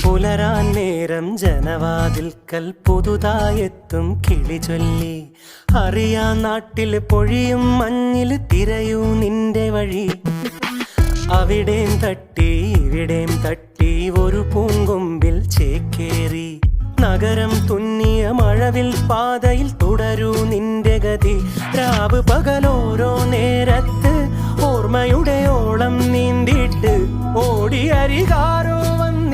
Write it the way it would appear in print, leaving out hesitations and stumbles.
പുലരാൻ നേരം ജനവാതിൽക്കൽ പുതുതായെത്തും കിളി ചൊല്ലി. അറിയാൻ നാട്ടിൽ പൊഴിയും മഞ്ഞിൽ തിരയൂ നിന്റെ വഴി. അവിടേം തട്ടി ഇവിടേം തട്ടി ഒരു പൂങ്കൊമ്പിൽ ചേക്കേറി. നഗരം തുന്നിയ മഴവിൽ പാതയിൽ തുടരൂ നിന്റെ ഗതി. രാവ് പകലോരോ നേരത്ത് ഓർമ്മയുടെ ഓളം നീന്തിട്ട് ഓടിയരികാരോ വന്നു